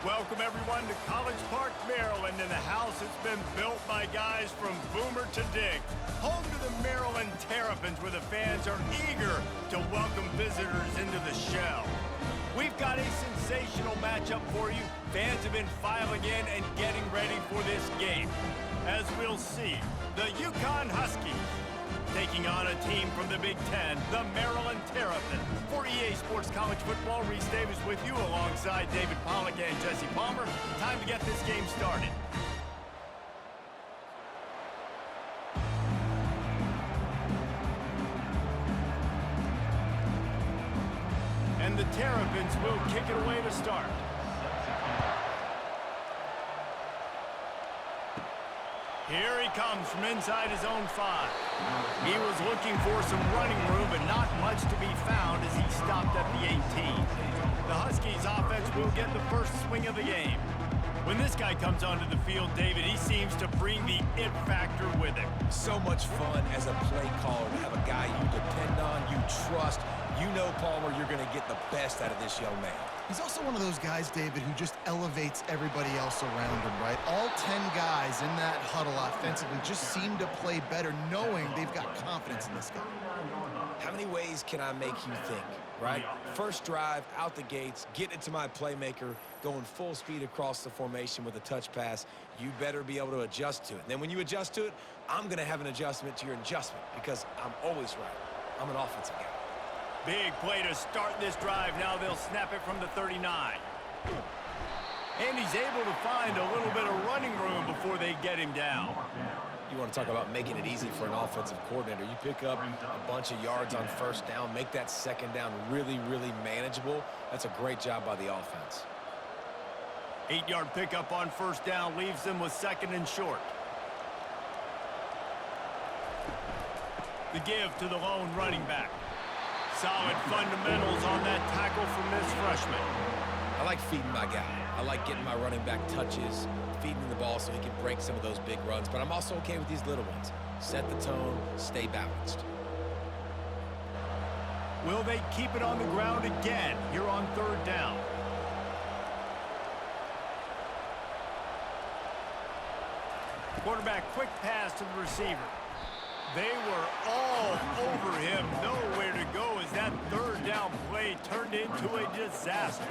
Welcome, everyone, to College Park, Maryland, and the house that's been built by guys from Boomer to Diggs. Home to the Maryland Terrapins, where the fans are eager to welcome visitors into the shell. We've got a sensational matchup for you. Fans have been filing in and getting ready for this game. As we'll see, the UConn Huskies taking on a team from the Big Ten, the Maryland Terrapins. For EA Sports College Football, Reese Davis with you alongside David Pollack and Jesse Palmer. Time to get this game started. And the Terrapins will kick it away to start. Here he comes from inside his own 5. He was looking for some running room, but not much to be found as he stopped at the 18. The Huskies offense will get the first swing of the game. When this guy comes onto the field, David, he seems to bring the it factor with him. So much fun as a play caller to have a guy you depend on, you trust. You know, Palmer, you're going to get the best out of this young man. He's also one of those guys, David, who just elevates everybody else around him, right? All 10 guys in that huddle offensively just seem to play better knowing they've got confidence in this guy. How many ways can I make you think, right? First drive, out the gates, get it to my playmaker, going full speed across the formation with a touch pass. You better be able to adjust to it. And then when you adjust to it, I'm going to have an adjustment to your adjustment because I'm always right. I'm an offensive guy. Big play to start this drive. Now they'll snap it from the 39. And he's able to find a little bit of running room before they get him down. You want to talk about making it easy for an offensive coordinator. You pick up a bunch of yards on first down, make that second down really, really manageable. That's a great job by the offense. 8-yard pickup on first down leaves them with second and short. The give to the lone running back. Solid fundamentals on that tackle from this freshman. I like feeding my guy. I like getting my running back touches, feeding the ball so he can break some of those big runs. But I'm also okay with these little ones. Set the tone, stay balanced. Will they keep it on the ground again here on third down? Quarterback, quick pass to the receiver. They were all over him, nowhere to go as that third down play turned into a disaster.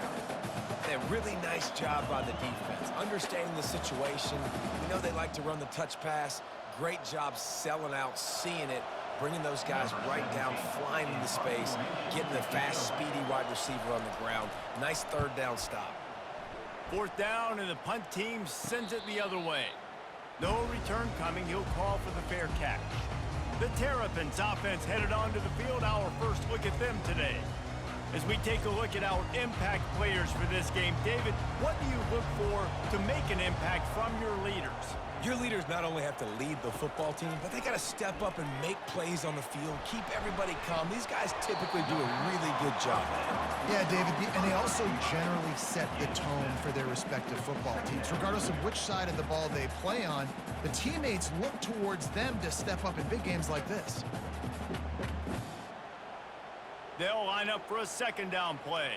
A really nice job by the defense, understanding the situation. We know they like to run the touch pass. Great job selling out, seeing it, bringing those guys right down, flying into space, getting the fast, speedy wide receiver on the ground. Nice third down stop. Fourth down, and the punt team sends it the other way. No return coming. He'll call for the fair catch. The Terrapins offense headed onto the field. Our first look at them today. As we take a look at our impact players for this game, David, what do you look for to make an impact from your leaders? Your leaders not only have to lead the football team, but they got to step up and make plays on the field, keep everybody calm. These guys typically do a really good job at it. Yeah, David, and they also generally set the tone for their respective football teams. Regardless of which side of the ball they play on, the teammates look towards them to step up in big games like this. They'll line up for a second down play.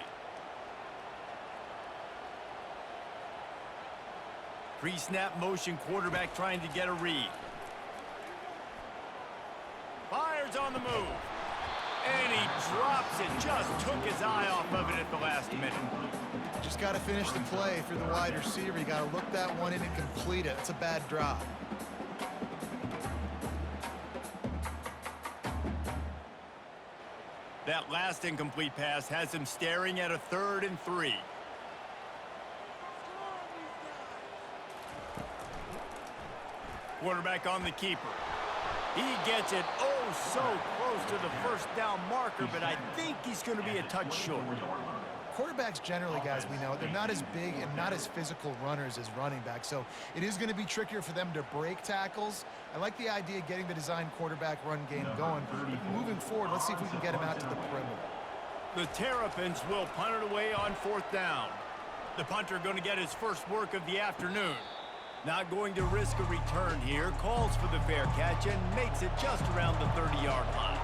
Pre-snap motion, quarterback trying to get a read. Fires on the move. And he drops it. Just took his eye off of it at the last minute. Just got to finish the play for the wide receiver. You got to look that one in and complete it. It's a bad drop. That last incomplete pass has him staring at a 3rd and 3. Quarterback on the keeper. He gets it oh so close to the first down marker, but I think he's going to be a touch short. Quarterbacks generally, guys, we know, they're not as big and not as physical runners as running backs, so it is going to be trickier for them to break tackles. I like the idea of getting the design quarterback run game going, but moving forward, let's see if we can get him out to the perimeter. The Terrapins will punt it away on 4th down. The punter going to get his first work of the afternoon. Not going to risk a return here, calls for the fair catch and makes it just around the 30-yard line.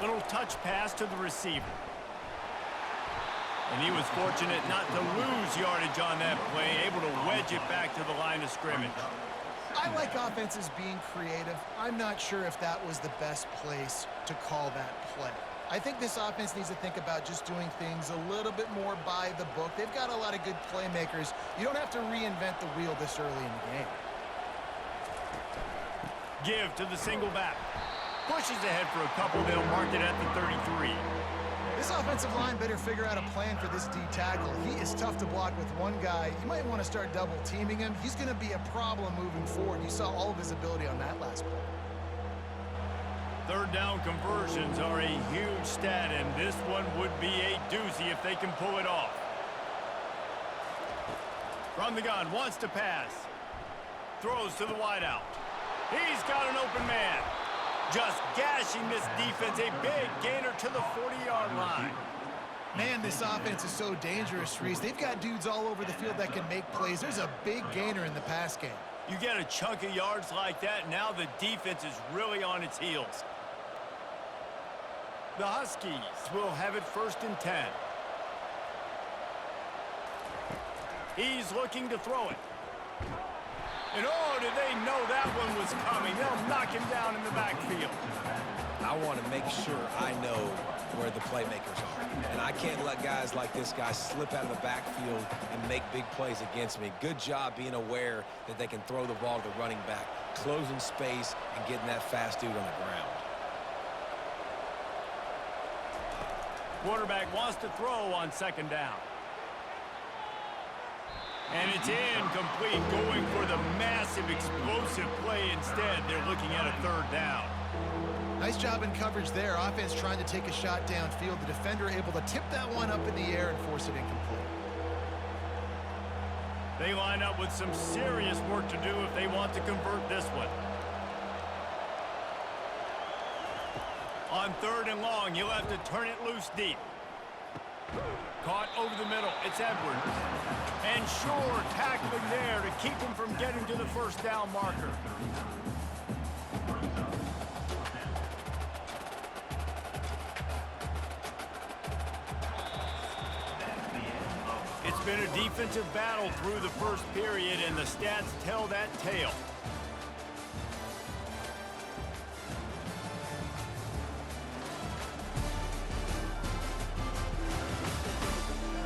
Little touch pass to the receiver. And he was fortunate not to lose yardage on that play, able to wedge it back to the line of scrimmage. I like offenses being creative. I'm not sure if that was the best place to call that play. I think this offense needs to think about just doing things a little bit more by the book. They've got a lot of good playmakers. You don't have to reinvent the wheel this early in the game. Give to the single back. Pushes ahead for a couple. They'll mark it at the 33. This offensive line better figure out a plan for this D tackle. He is tough to block with one guy. You might want to start double teaming him. He's going to be a problem moving forward. You saw all of his ability on that last play. Third down conversions are a huge stat, and this one would be a doozy if they can pull it off. From the gun, wants to pass. Throws to the wideout. He's got an open man. Just gashing this defense, a big gainer to the 40-yard line. Man, this offense is so dangerous, Reese. They've got dudes all over the field that can make plays. There's a big gainer in the pass game. You get a chunk of yards like that, now the defense is really on its heels. The Huskies will have it 1st and 10. He's looking to throw it. And oh, did they know that one was coming? They'll knock him down in the backfield. I want to make sure I know where the playmakers are. And I can't let guys like this guy slip out of the backfield and make big plays against me. Good job being aware that they can throw the ball to the running back, closing space, and getting that fast dude on the ground. Quarterback wants to throw on 2nd down. And it's incomplete, going for the massive explosive play instead. They're looking at a 3rd down. Nice job in coverage there. Offense trying to take a shot downfield. The defender able to tip that one up in the air and force it incomplete. They line up with some serious work to do if they want to convert this one. On 3rd and long, you'll have to turn it loose deep. Caught over the middle. It's Edwards. And sure, tackling there to keep him from getting to the 1st down marker. It's been a defensive battle through the 1st period, and the stats tell that tale.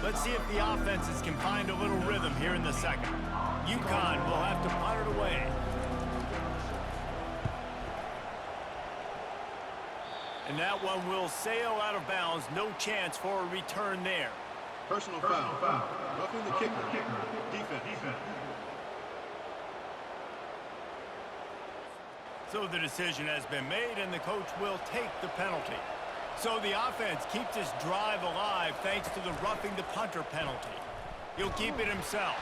Let's see if the offenses can find a little rhythm here in the 2nd. UConn will have to punt it away. And that one will sail out of bounds. No chance for a return there. Personal foul. Roughing the kicker. Defense. So the decision has been made, and the coach will take the penalty. So the offense keeps this drive alive thanks to the roughing the punter penalty. He'll keep it himself.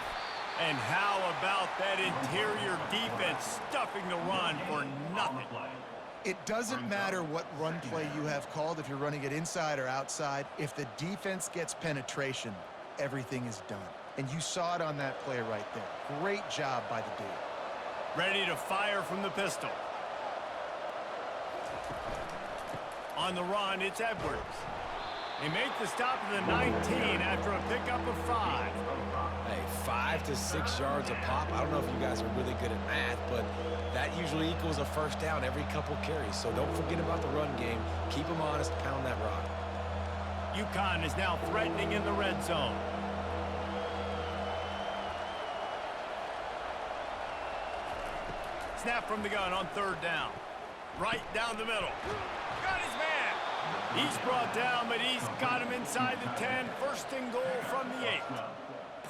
And how about that interior defense stuffing the run for nothing? It doesn't matter what run play you have called, if you're running it inside or outside. If the defense gets penetration, everything is done. And you saw it on that play right there. Great job by the dude. Ready to fire from the pistol. On the run, it's Edwards. They make the stop at the 19 after a pickup of 5. Hey, 5 to 6 yards a pop. I don't know if you guys are really good at math, but that usually equals a 1st down every couple carries. So don't forget about the run game. Keep them honest, pound that rock. UConn is now threatening in the red zone. Snap from the gun on 3rd down. Right down the middle. Got his man. He's brought down, but he's got him inside the 10. 1st and goal from the 8.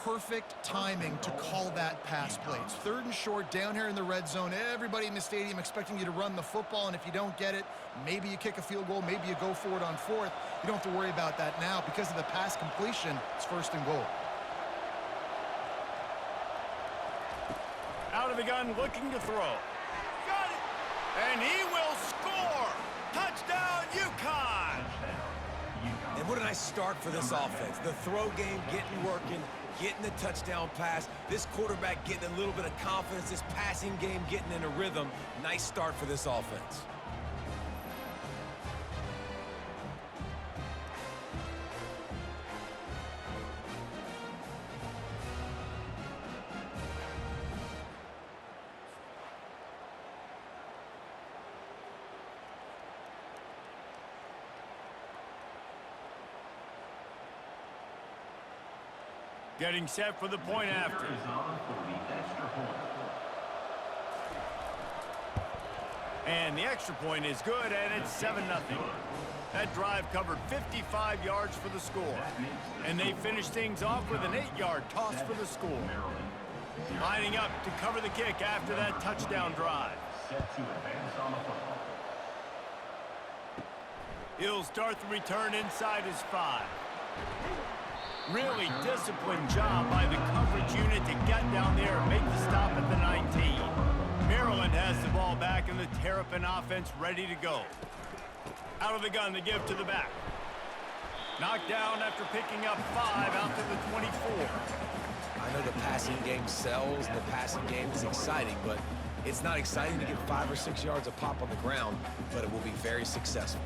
Perfect timing to call that pass play. It's 3rd and short down here in the red zone. Everybody in the stadium expecting you to run the football, and if you don't get it, maybe you kick a field goal, maybe you go for it on 4th. You don't have to worry about that now. Because of the pass completion, it's 1st and goal. Out of the gun, looking to throw. Got it! And he will score! Touchdown, UConn! And what a nice start for this offense. The throw game getting working, getting the touchdown pass. This quarterback getting a little bit of confidence. This passing game getting in a rhythm. Nice start for this offense. Getting set for the point after. And the extra point is good, and it's 7-0. That drive covered 55 yards for the score. And they finish things off with an 8-yard toss for the score. Lining up to cover the kick after that touchdown drive. He'll start the return inside his 5. Really disciplined job by the coverage unit to get down there and make the stop at the 19. Maryland has the ball back and the Terrapin offense ready to go. Out of the gun, the give to the back. Knocked down after picking up 5 out to the 24. I know the passing game sells and the passing game is exciting, but it's not exciting to get 5 or 6 yards of pop on the ground, but it will be very successful.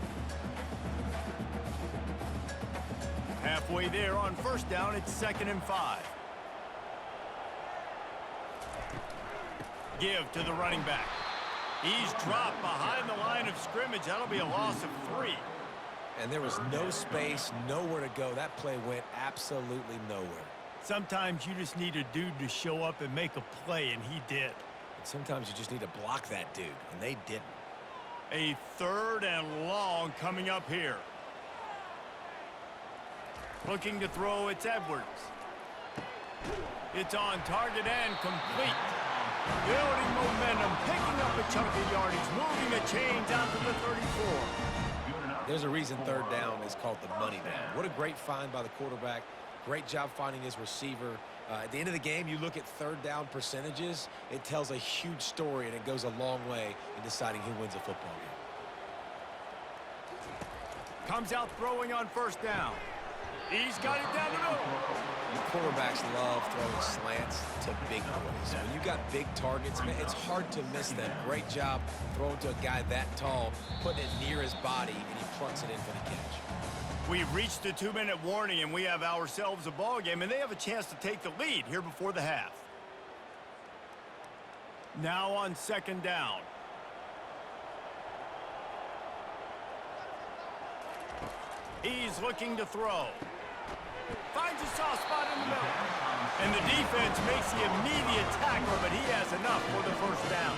Halfway there on first down, it's 2nd and 5. Give to the running back. He's dropped behind the line of scrimmage. That'll be a loss of 3. And there was no space, nowhere to go. That play went absolutely nowhere. Sometimes you just need a dude to show up and make a play, and he did. And sometimes you just need to block that dude, and they didn't. A 3rd and long coming up here. Looking to throw, it's Edwards. It's on target and complete. Building momentum, picking up a chunk of yardage, moving the chains out to the 34. There's a reason 3rd down is called the money down. What a great find by the quarterback. Great job finding his receiver. At the end of the game, you look at 3rd down percentages. It tells a huge story, and it goes a long way in deciding who wins a football game. Comes out throwing on first down. He's got it down the middle. Quarterbacks love throwing slants to big boys. When you got big targets, man, it's hard to miss them. Great job throwing to a guy that tall, putting it near his body, and he plunks it in for the catch. We've reached the 2-minute warning, and we have ourselves a ball game, and they have a chance to take the lead here before the half. Now on 2nd down. He's looking to throw. Finds a soft spot in the middle. And the defense makes the immediate tackle, but he has enough for the first down.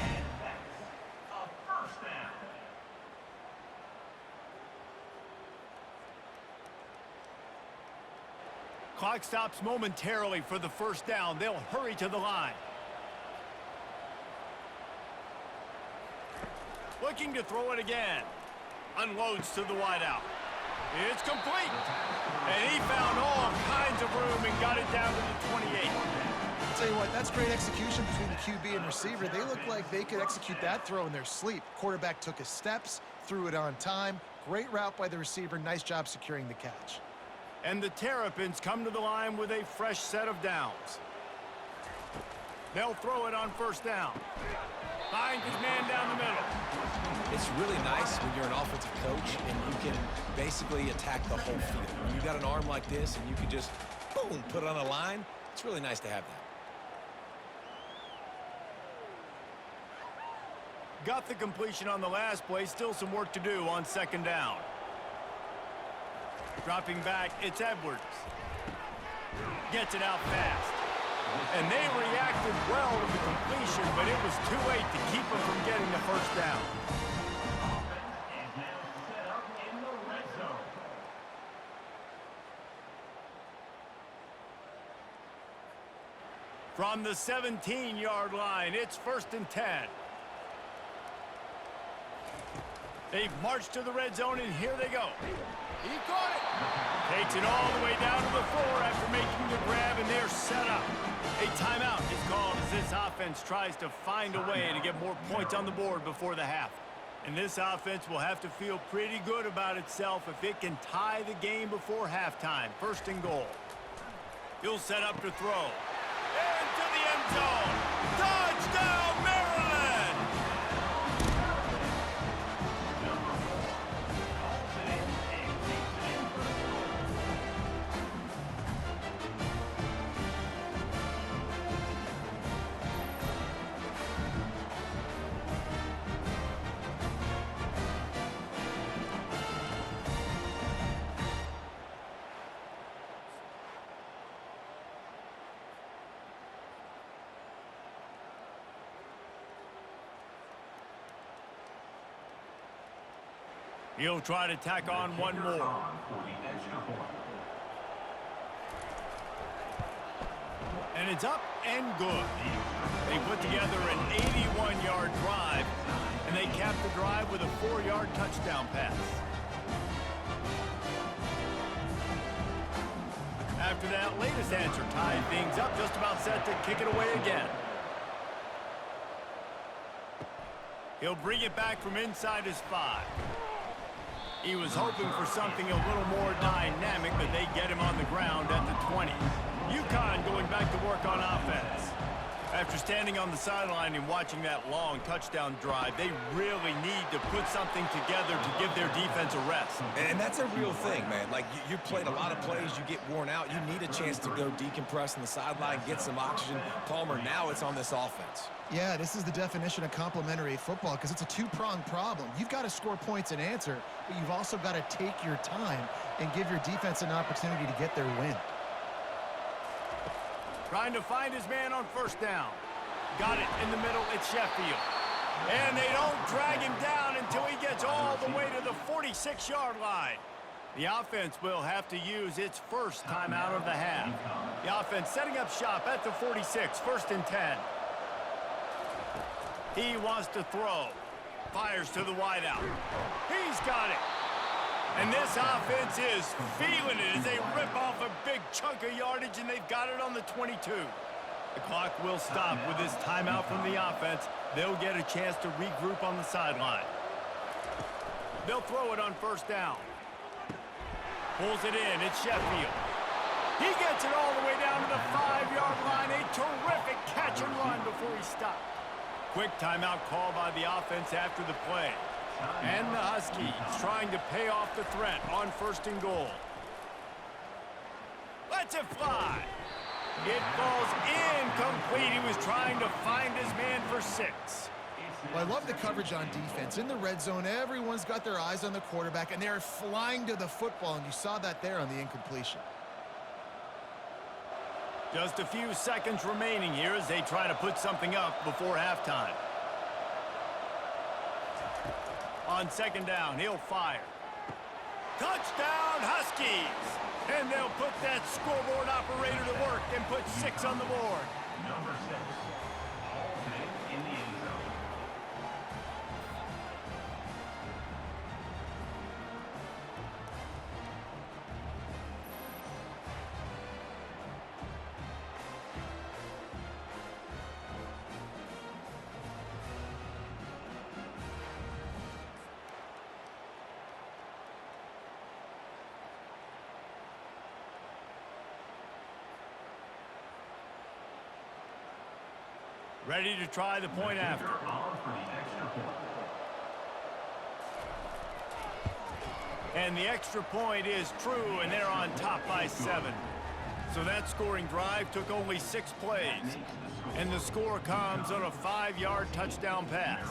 And that's a first down. Clock stops momentarily for the first down. They'll hurry to the line. Looking to throw it again. Unloads to the wideout. It's complete. And he found all kinds of room and got it down to the 28. I'll tell you what, that's great execution between the QB and receiver. They look like they could execute that throw in their sleep. Quarterback took his steps, threw it on time. Great route by the receiver. Nice job securing the catch. And the Terrapins come to the line with a fresh set of downs. They'll throw it on first down. Finds his man down the middle. It's really nice when you're an offensive coach and you can basically attack the whole field. When you got an arm like this and you can just, boom, put it on a line, it's really nice to have that. Got the completion on the last play. Still some work to do on 2nd down. Dropping back, it's Edwards. Gets it out fast. And they reacted well to the completion, but it was too late to keep them from getting the first down. Offense is now set up in the red zone. From the 17-yard line, it's 1st and 10. They've marched to the red zone, and here they go. He caught it. Takes it all the way down to the 4 after making the grab, and they're set up. A timeout is called as this offense tries to find a way to get more points on the board before the half. And this offense will have to feel pretty good about itself if it can tie the game before halftime. 1st and goal. He'll set up to throw. Into the end zone. Touchdown, Maryland! He'll try to tack on one more. And it's up and good. They put together an 81-yard drive, and they capped the drive with a 4-yard touchdown pass. After that latest answer tied things up, just about set to kick it away again. He'll bring it back from inside his 5. He was hoping for something a little more dynamic, but they get him on the ground at the 20. UConn going back to work on offense. After standing on the sideline and watching that long touchdown drive, they really need to put something together to give their defense a rest. And that's a real thing, man. Like, you played a lot of plays, you get worn out, you need a chance to go decompress on the sideline, get some oxygen. Palmer, now it's on this offense. Yeah, this is the definition of complementary football because it's a two-pronged problem. You've got to score points and answer, but you've also got to take your time and give your defense an opportunity to get their win. Trying to find his man on first down. Got it in the middle. It's Sheffield. And they don't drag him down until he gets all the way to the 46-yard line. The offense will have to use its first timeout of the half. The offense setting up shop at the 46, 1st and 10. He wants to throw. Fires to the wideout. He's got it. And this offense is feeling it as they rip off a big chunk of yardage, and they've got it on the 22. The clock will stop with this timeout from the offense. They'll get a chance to regroup on the sideline. They'll throw it on first down. Pulls it in. It's Sheffield. He gets it all the way down to the 5-yard line. A terrific catch and run before he stopped. Quick timeout call by the offense after the play. And the Huskies trying to pay off the threat on 1st and goal. Lets it fly. It falls incomplete. He was trying to find his man for 6. Well, I love the coverage on defense. In the red zone, everyone's got their eyes on the quarterback, and they're flying to the football, and you saw that there on the incompletion. Just a few seconds remaining here as they try to put something up before halftime. On 2nd down, he'll fire. Touchdown, Huskies! And they'll put that scoreboard operator to work and put 6 on the board. Number 6, Altman in the end zone. Ready to try the point after. And the extra point is true, and they're on top by 7. So that scoring drive took only 6 plays. And the score comes on a 5-yard touchdown pass.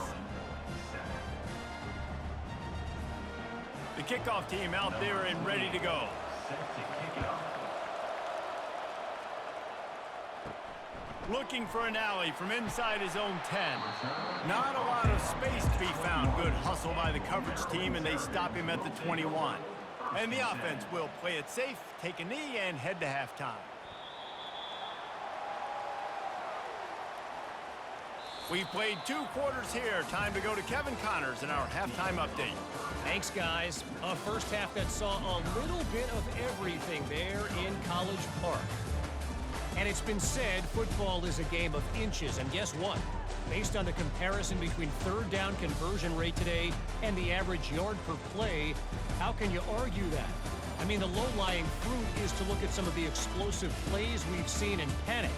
The kickoff team out there and ready to go. Looking for an alley from inside his own 10. Not a lot of space to be found. Good hustle by the coverage team, and they stop him at the 21. And the offense will play it safe, take a knee, and head to halftime. We've played 2 quarters here. Time to go to Kevin Connors in our halftime update. Thanks, guys. A first half that saw a little bit of everything there in College Park. And it's been said football is a game of inches, and guess what? Based on the comparison between 3rd down conversion rate today and the average yard per play, how can you argue that? I mean, the low-lying fruit is to look at some of the explosive plays we've seen and panic.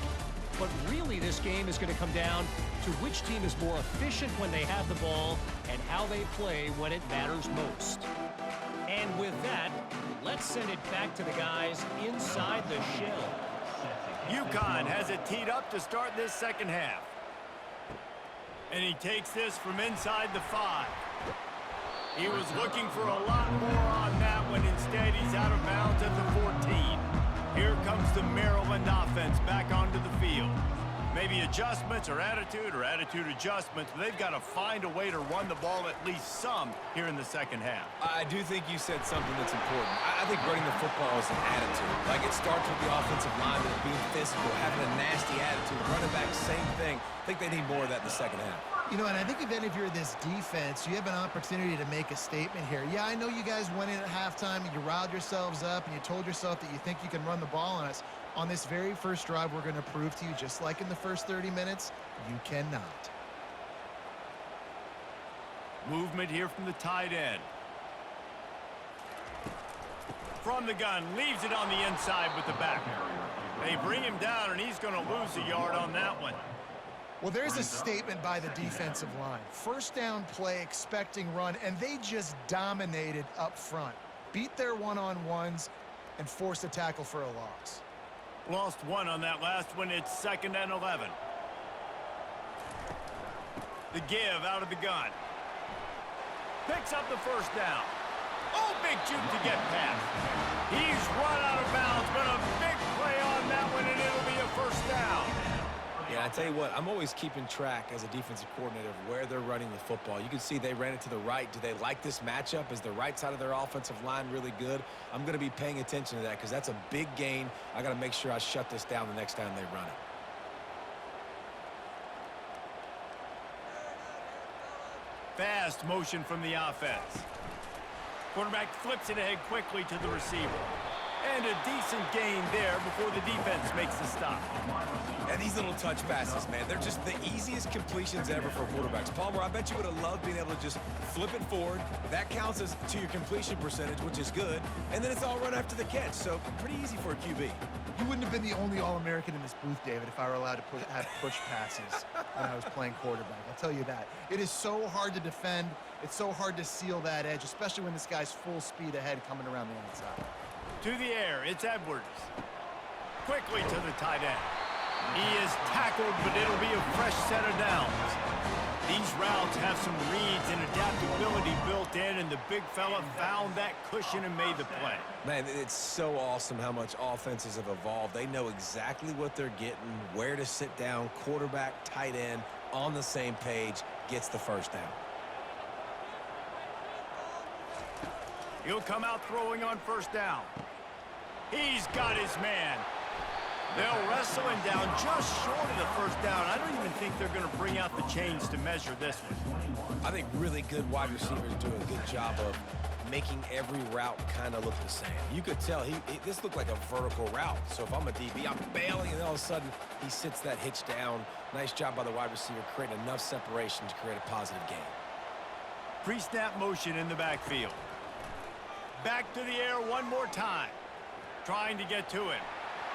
But really, this game is going to come down to which team is more efficient when they have the ball and how they play when it matters most. And with that, let's send it back to the guys inside the shell. UConn has it teed up to start this second half. And he takes this from inside the 5. He was looking for a lot more on that one. Instead, he's out of bounds at the 14. Here comes the Maryland offense back onto the field. Maybe adjustments or attitude adjustments. But they've got to find a way to run the ball at least some here in the second half. I do think you said something that's important. I think running the football is an attitude. Like, it starts with the offensive lineman being physical, having a nasty attitude. Running back, same thing. I think they need more of that in the second half. You know, and I think if you're this defense, you have an opportunity to make a statement here. Yeah, I know you guys went in at halftime and you riled yourselves up and you told yourself that you think you can run the ball on us. On this very first drive, we're going to prove to you, just like in the first 30 minutes, you cannot. Movement here from the tight end. From the gun, leaves it on the inside with the back. They bring him down, and he's going to lose a yard on that one. Well, there's a statement by the defensive line. First down play, expecting run, and they just dominated up front. Beat their one-on-ones and forced a tackle for a loss. Lost one on that last one. It's 2nd and 11. The give out of the gun. Picks up the first down. Oh, big juke to get past. He's run out of bounds, but a big play on that one, and it'll be a first down. Yeah, I tell you what, I'm always keeping track as a defensive coordinator of where they're running the football. You can see they ran it to the right. Do they like this matchup? Is the right side of their offensive line really good? I'm going to be paying attention to that because that's a big gain. I got to make sure I shut this down the next time they run it. Fast motion from the offense. Quarterback flips it ahead quickly to the receiver. And a decent gain there before the defense makes the stop. And these little touch passes, man, they're just the easiest completions ever for quarterbacks. Palmer, I bet you would have loved being able to just flip it forward. That counts as to your completion percentage, which is good. And then it's all run after the catch, so pretty easy for a QB. You wouldn't have been the only All-American in this booth, David, if I were allowed to have push passes when I was playing quarterback. I'll tell you that. It is so hard to defend. It's so hard to seal that edge, especially when this guy's full speed ahead coming around the outside. To the air, it's Edwards. Quickly to the tight end. He is tackled, but it'll be a fresh set of downs. These routes have some reads and adaptability built in, and the big fella found that cushion and made the play. Man, it's so awesome how much offenses have evolved. They know exactly what they're getting, where to sit down, quarterback, tight end, on the same page, gets the first down. He'll come out throwing on first down. He's got his man. They'll wrestle him down just short of the first down. I don't even think they're going to bring out the chains to measure this one. I think really good wide receivers do a good job of making every route kind of look the same. You could tell this looked like a vertical route. So if I'm a DB, I'm bailing, and all of a sudden he sits that hitch down. Nice job by the wide receiver, creating enough separation to create a positive gain. Pre-snap motion in the backfield. Back to the air one more time. Trying to get to it.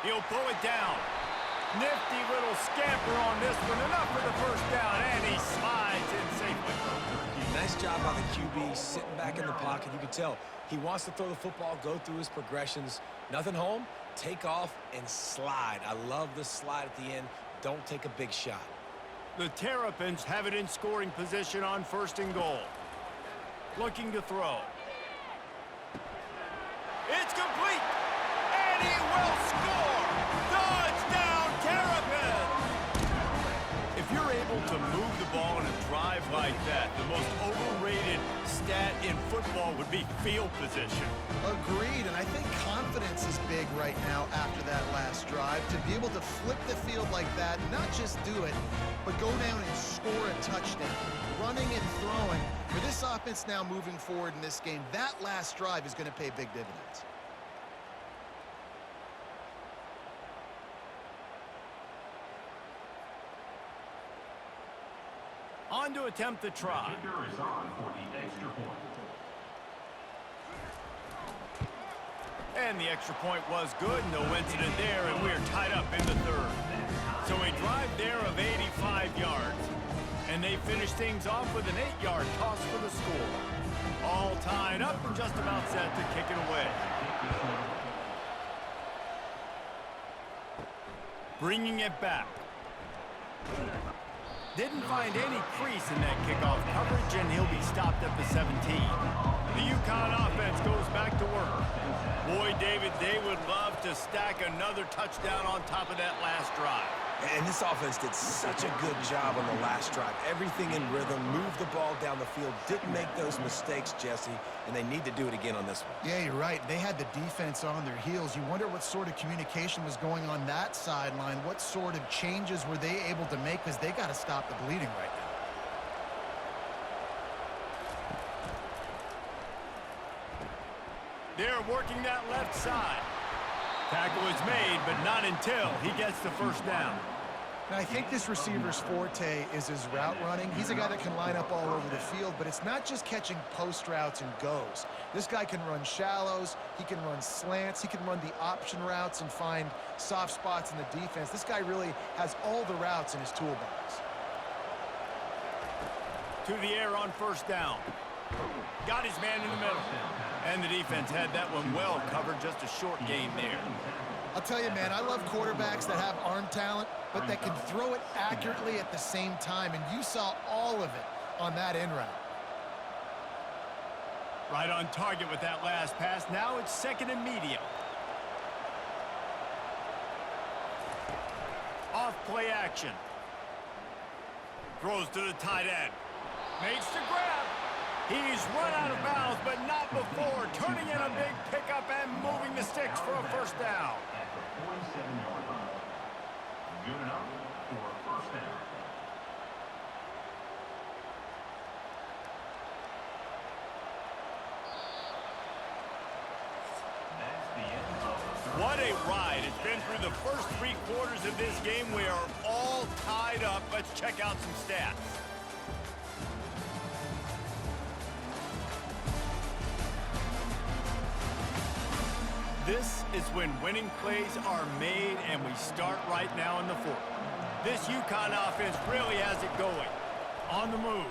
He'll pull it down. Nifty little scamper on this one. Enough for the first down, and he slides in safely. Nice job by the QB, sitting back in the pocket. You can tell he wants to throw the football, go through his progressions. Nothing home, take off, and slide. I love the slide at the end. Don't take a big shot. The Terrapins have it in scoring position on 1st and goal. Looking to throw. It's complete, and he will score! Touchdown, Terrapins! If you're able to move the ball in a drive like that, the most overrated stat in football would be field position. Agreed, and I think confidence is big right now after that last drive. To be able to flip the field like that, not just do it, but go down and score a touchdown. Running and throwing. For this offense now moving forward in this game, that last drive is going to pay big dividends. On to attempt the try. Kicker is on for the extra point. And the extra point was good. No incident there, and we're tied up in the 3rd. So a drive there of 85 yards. And they finish things off with an 8-yard toss for the score. All tied up and just about set to kick it away. Bringing it back. Didn't find any crease in that kickoff coverage, and he'll be stopped at the 17. The UConn offense goes back to work. Boy, David, they would love to stack another touchdown on top of that last drive. And this offense did such a good job on the last drive. Everything in rhythm, moved the ball down the field, didn't make those mistakes, Jesse, and they need to do it again on this one. Yeah, you're right. They had the defense on their heels. You wonder what sort of communication was going on that sideline. What sort of changes were they able to make, because they got to stop the bleeding right now. They're working that left side. Tackle is made, but not until he gets the first down. Now, I think this receiver's forte is his route running. He's a guy that can line up all over the field, but it's not just catching post routes and goes. This guy can run shallows, he can run slants, he can run the option routes and find soft spots in the defense. This guy really has all the routes in his toolbox. To the air on first down. Got his man in the middle. And the defense had that one well covered, just a short gain there. I'll tell you, man, I love quarterbacks that have arm talent, but that can throw it accurately at the same time, and you saw all of it on that in route. Right on target with that last pass. Now it's second and medium. Off play action. Throws to the tight end. Makes the grab. He's run out of bounds, but not before. Turning in a big pickup and moving the sticks for a first down. At the 47-yard line. Good enough for a first down. That's the end of the What a ride. It's been through the first 3 quarters of this game. We are all tied up. Let's check out some stats. This is when winning plays are made, and we start right now in the 4th. This UConn offense really has it going. On the move.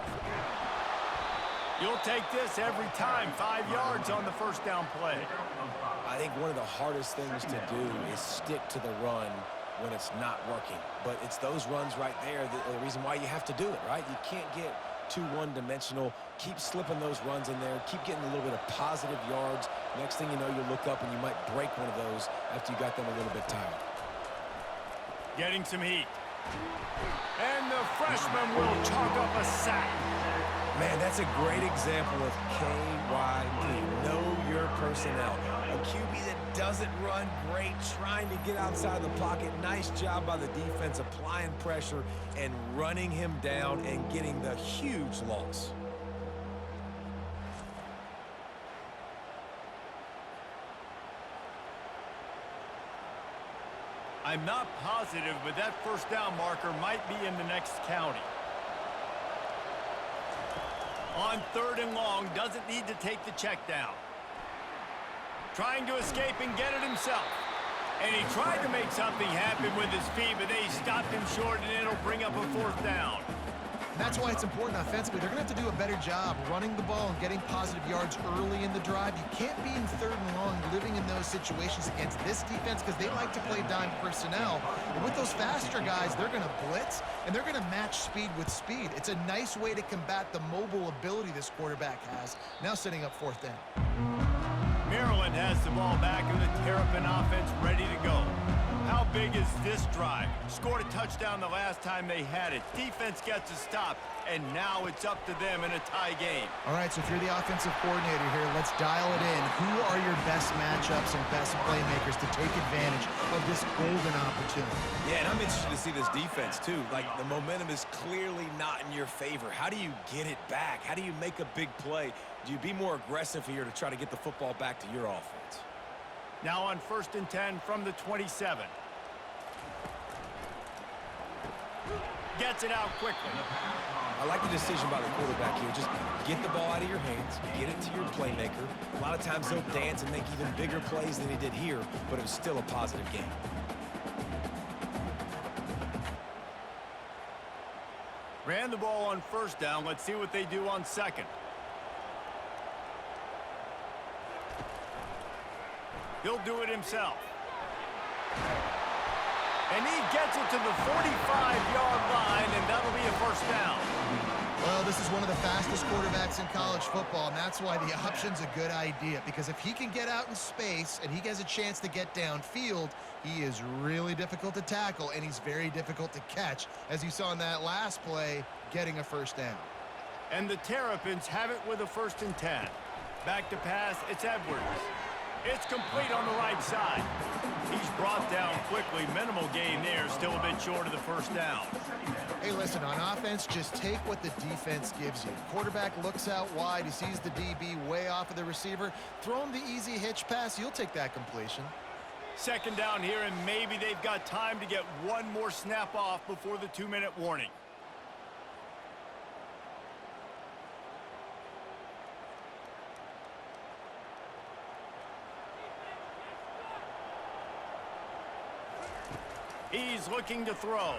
You'll take this every time. 5 yards on the first down play. I think one of the hardest things to do is stick to the run when it's not working. But it's those runs right there the reason why you have to do it, right? You can't get too one-dimensional. Keep slipping those runs in there. Keep getting a little bit of positive yards. Next thing you know, you look up and you might break one of those after you got them a little bit tired. Getting some heat. And the freshman will chalk up a sack. Man, that's a great example of KYD. Know your personnel. A QB that doesn't run great, trying to get outside the pocket. Nice job by the defense applying pressure and running him down and getting the huge loss. I'm not positive, but that first down marker might be in the next county. On 3rd and long, doesn't need to take the check down. Trying to escape and get it himself. And he tried to make something happen with his feet, but they stopped him short, and it'll bring up a 4th down. And that's why it's important offensively. They're going to have to do a better job running the ball and getting positive yards early in the drive. You can't be in 3rd and long living in those situations against this defense, because they like to play dime personnel. And with those faster guys, they're going to blitz, and they're going to match speed with speed. It's a nice way to combat the mobile ability this quarterback has. Now setting up 4th down. Maryland has the ball back, and the Terrapin offense ready to go. How big is this drive? Scored a touchdown the last time they had it. Defense gets a stop, and now it's up to them in a tie game. All right, so if you're the offensive coordinator here, let's dial it in. Who are your best matchups and best playmakers to take advantage of this golden opportunity? Yeah, and I'm interested to see this defense, too. Like, the momentum is clearly not in your favor. How do you get it back? How do you make a big play? Do you be more aggressive here to try to get the football back to your offense? Now on 1st and 10 from the 27. Gets it out quickly. I like the decision by the quarterback here. Just get the ball out of your hands, get it to your playmaker. A lot of times they'll dance and make even bigger plays than he did here, but it was still a positive game. Ran the ball on 1st down. Let's see what they do on 2nd. He'll do it himself. And he gets it to the 45-yard line, and that'll be a first down. Well, this is one of the fastest quarterbacks in college football, and that's why the option's a good idea, because if he can get out in space and he has a chance to get downfield, he is really difficult to tackle, and he's very difficult to catch, as you saw in that last play, getting a first down. And the Terrapins have it with a 1st and 10. Back to pass, it's Edwards. It's complete on the right side. He's brought down quickly. Minimal gain there, still a bit short of the first down. Hey, listen, on offense, just take what the defense gives you. Quarterback looks out wide. He sees the DB way off of the receiver. Throw him the easy hitch pass. You'll take that completion. 2nd down here, and maybe they've got time to get one more snap off before the 2-minute warning. He's looking to throw.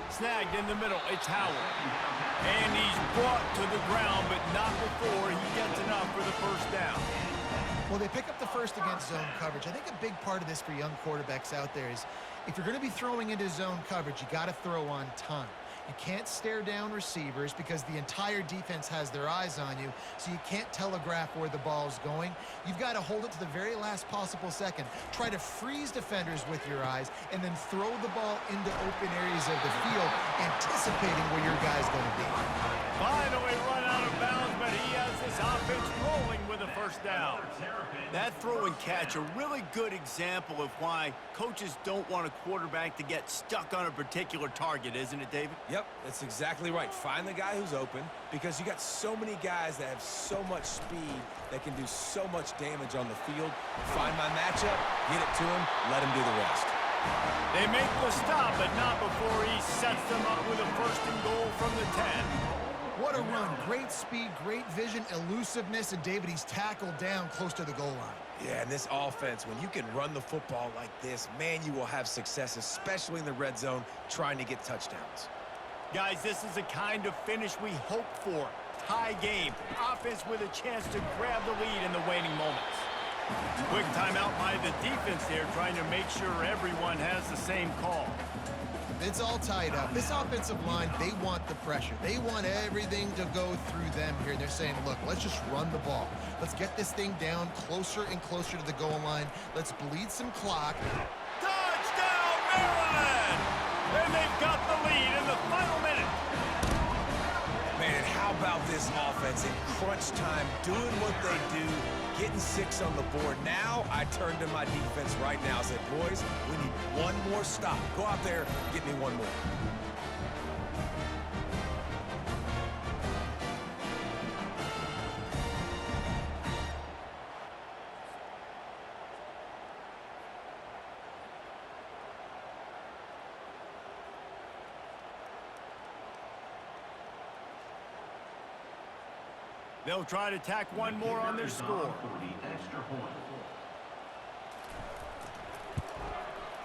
Snagged in the middle. It's Howard. And he's brought to the ground, but not before he gets enough for the first down. Well, they pick up the first against zone coverage. I think a big part of this for young quarterbacks out there is if you're going to be throwing into zone coverage, you got to throw on time. You can't stare down receivers because the entire defense has their eyes on you, so you can't telegraph where the ball's going. You've got to hold it to the very last possible second. Try to freeze defenders with your eyes, and then throw the ball into open areas of the field, anticipating where your guy's going to be. Finally run out of bounds, but he has this offense rolling with a first down. That throw and catch, a really good example of why coaches don't want a quarterback to get stuck on a particular target, isn't it, David? Yep, that's exactly right. Find the guy who's open, because you got so many guys that have so much speed that can do so much damage on the field. Find my matchup, get it to him, let him do the rest. They make the stop, but not before he sets them up with a 1st and goal from the 10. What a run. Great speed, great vision, elusiveness, and David, he's tackled down close to the goal line. Yeah, and this offense, when you can run the football like this, man, you will have success, especially in the red zone, trying to get touchdowns. Guys, this is the kind of finish we hope for. Tie game. Offense with a chance to grab the lead in the waning moments. Quick timeout by the defense there, trying to make sure everyone has the same call. It's all tied up. This offensive line, they want the pressure. They want everything to go through them here. They're saying, look, let's just run the ball. Let's get this thing down closer and closer to the goal line. Let's bleed some clock. Touchdown, Maryland! And they've got the lead in the final minute. Man, how about this offense in crunch time, doing what they do, getting 6 on the board. Now I turn to my defense right now and said, boys, we need one more stop. Go out there, get me one more. They'll try to tack one more on their score.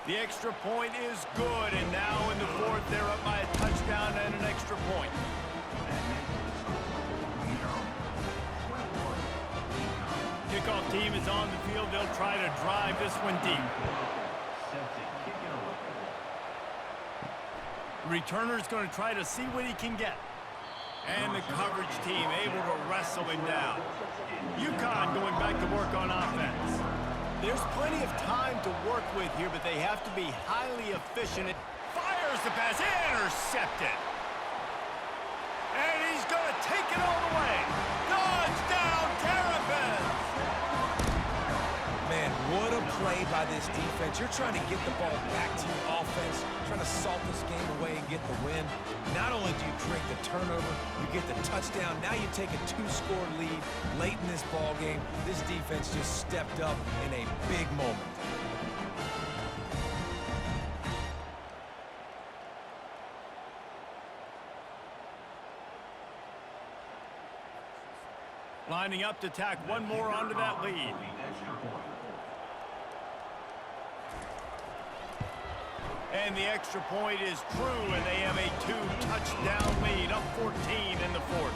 The extra point is good, and now in the 4th, they're up by a touchdown and an extra point. Kickoff team is on the field. They'll try to drive this one deep. Returner's going to try to see what he can get. And the coverage team able to wrestle him down. UConn going back to work on offense. There's plenty of time to work with here, but they have to be highly efficient. It fires the pass, intercepted. And he's going to take it all the way. Touchdown, Terrapins! Man, what a play by this defense. You're trying to get the ball back to your offense, trying to salt this game away and get the win. Not only do you create the turnover, you get the touchdown. Now you take a 2-score lead late in this ball game. This defense just stepped up in a big moment. Lining up to tack one more onto that lead. And the extra point is true, and they have a 2-touchdown lead, up 14 in the 4th.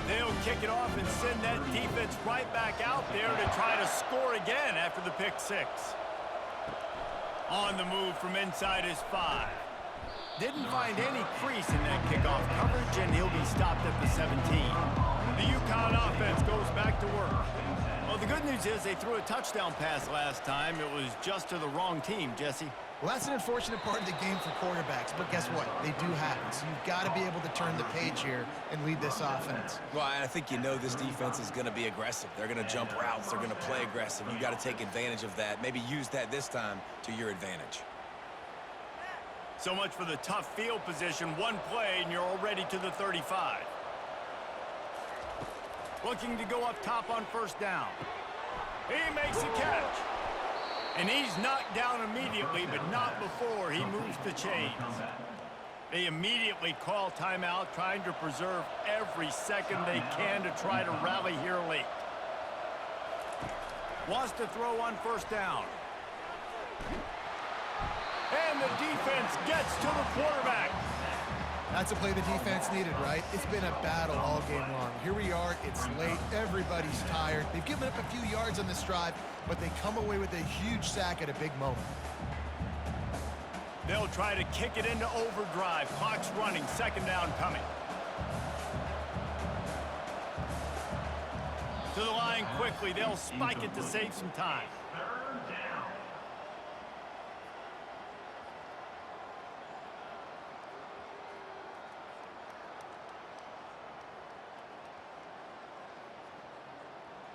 They'll kick it off and send that defense right back out there to try to score again after the pick six. On the move from inside his 5. Didn't find any crease in that kickoff coverage, and he'll be stopped at the 17. The UConn offense goes back to work. Well, the good news is they threw a touchdown pass last time. It was just to the wrong team, Jesse. Well, that's an unfortunate part of the game for quarterbacks, but guess what? They do happen. So you've got to be able to turn the page here and lead this offense. Well, I think you know this defense is going to be aggressive. They're going to jump routes. They're going to play aggressive. You got to take advantage of that. Maybe use that this time to your advantage. So much for the tough field position. One play, and you're already to the 35. Looking to go up top on first down. He makes a catch. And he's knocked down immediately, but not before he moves the chains. They immediately call timeout, trying to preserve every second they can to try to rally here late. Wants to throw on first down. And the defense gets to the quarterback. That's a play the defense needed, right? It's been a battle all game long. Here we are. It's late. Everybody's tired. They've given up a few yards on this drive, but they come away with a huge sack at a big moment. They'll try to kick it into overdrive. Clock's running. Second down coming. To the line quickly. They'll spike it to save some time.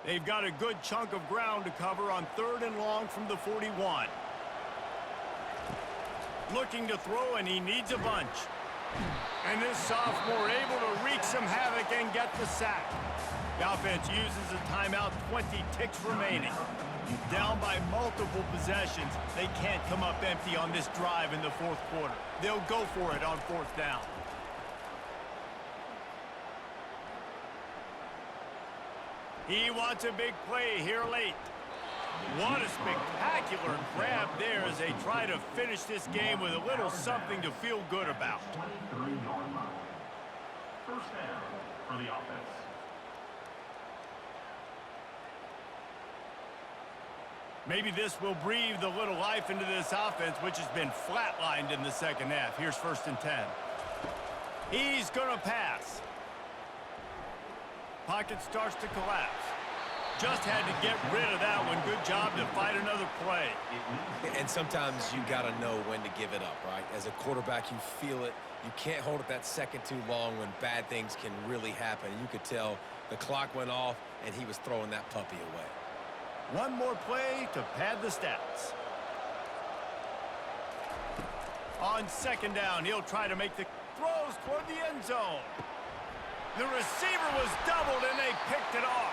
They've got a good chunk of ground to cover on 3rd and long from the 41. Looking to throw, and he needs a bunch. And this sophomore able to wreak some havoc and get the sack. The offense uses a timeout, 20 ticks remaining. Down by multiple possessions. They can't come up empty on this drive in the 4th quarter. They'll go for it on 4th down. He wants a big play here late. What a spectacular grab there as they try to finish this game with a little something to feel good about. 23-yard line. First down for the offense. Maybe this will breathe a little life into this offense, which has been flatlined in the second half. Here's 1st and 10. He's going to pass. Pocket starts to collapse. Just had to get rid of that one. Good job to fight another play. And sometimes you got to know when to give it up, right? As a quarterback, you feel it. You can't hold it that second too long when bad things can really happen. And you could tell the clock went off, and he was throwing that puppy away. One more play to pad the stats. On 2nd down, he'll try to make the throws toward the end zone. The receiver was doubled, and they picked it off.